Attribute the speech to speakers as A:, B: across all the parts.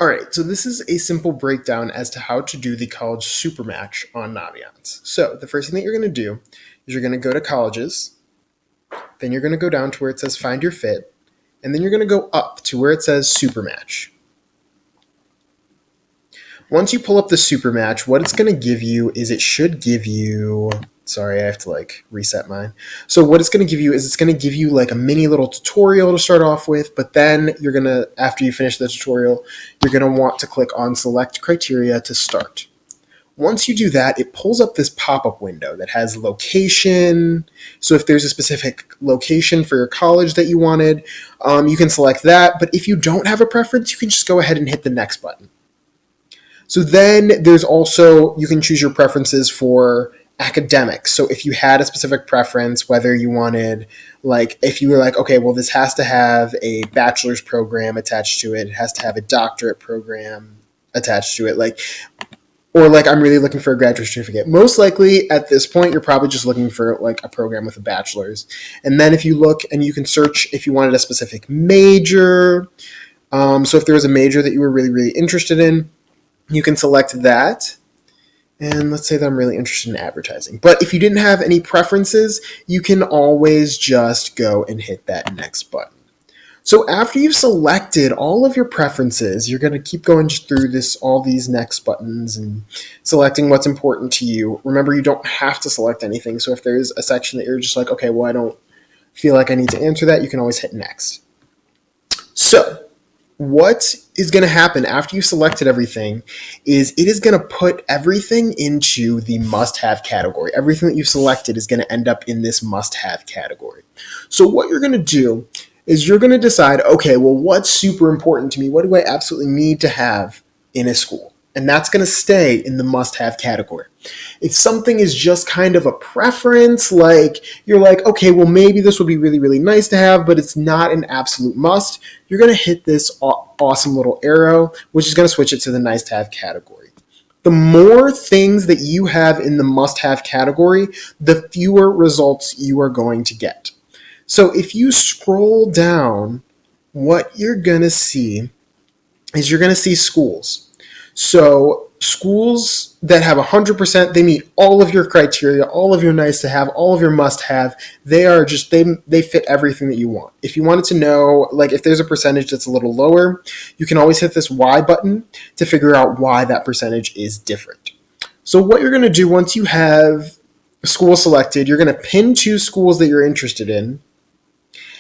A: All right, so this is a simple breakdown as to how to do the college supermatch on Naviance. So the first thing that you're going to do is you're going to go to colleges, then you're going to go down to where it says find your fit, and then you're going to go up to where it says supermatch. Once you pull up the supermatch, what it's going to give you is it should give you, sorry, I have to reset mine. So what it's going to give you is it's going to give you like a mini little tutorial to start off with, but then you're going to, after you finish the tutorial, you're going to want to click on select criteria to start. Once you do that, it pulls up this pop-up window that has location. So if there's a specific location for your college that you wanted, you can select that. But if you don't have a preference, you can just go ahead and hit the next button. So then there's also, you can choose your preferences for academics. So if you had a specific preference, whether you wanted, if you were like, okay, well, this has to have a bachelor's program attached to it. It has to have a doctorate program attached to it. Or I'm really looking for a graduate certificate. Most likely at this point, you're probably just looking for a program with a bachelor's. And then if you look and you can search if you wanted a specific major. So if there was a major that you were really, really interested in, you can select that. And let's say that I'm really interested in advertising. But if you didn't have any preferences, you can always just go and hit that next button. So after you've selected all of your preferences, you're going to keep going through all these next buttons and selecting what's important to you. Remember, you don't have to select anything. So if there's a section that you're just like, okay, well, I don't feel like I need to answer that, you can always hit next. So what is going to happen after you've selected everything is it is going to put everything into the must-have category. Everything that you've selected is going to end up in this must-have category. So what you're going to do is you're going to decide, okay, well, what's super important to me? What do I absolutely need to have in a school? And that's going to stay in the must-have category. If something is just kind of a preference, you're like, okay, well, maybe this would be really, really nice to have, but it's not an absolute must, you're going to hit this awesome little arrow, which is going to switch it to the nice-to-have category. The more things that you have in the must-have category, the fewer results you are going to get. So if you scroll down, what you're going to see is you're going to see schools. So schools that have 100%, they meet all of your criteria, all of your nice to have, all of your must have. They are just, they fit everything that you want. If you wanted to know, if there's a percentage that's a little lower, you can always hit this Y button to figure out why that percentage is different. So what you're going to do once you have a school selected, you're going to pin 2 schools that you're interested in,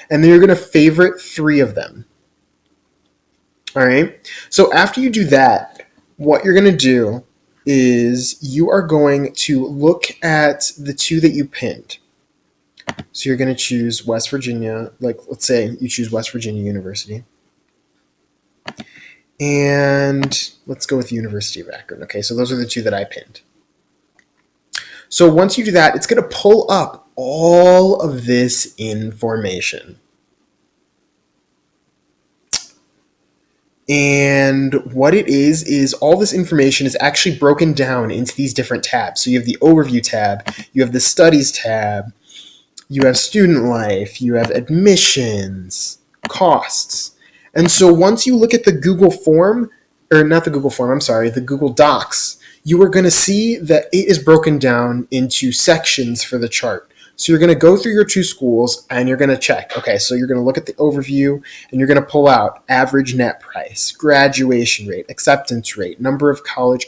A: and then you're going to favorite 3 of them. All right. So after you do that, what you're going to do is you are going to look at the 2 that you pinned. So you're going to choose West Virginia, let's say you choose West Virginia University. And let's go with the University of Akron. Okay, so those are the 2 that I pinned. So once you do that, it's going to pull up all of this information. And what it is all this information is actually broken down into these different tabs. So you have the overview tab, you have the studies tab, you have student life, you have admissions, costs. And so once you look at the Google form, or not the Google form, I'm sorry, the Google Docs, you are going to see that it is broken down into sections for the chart. So you're going to go through your 2 schools and you're going to check. Okay, so you're going to look at the overview and you're going to pull out average net price, graduation rate, acceptance rate, number of college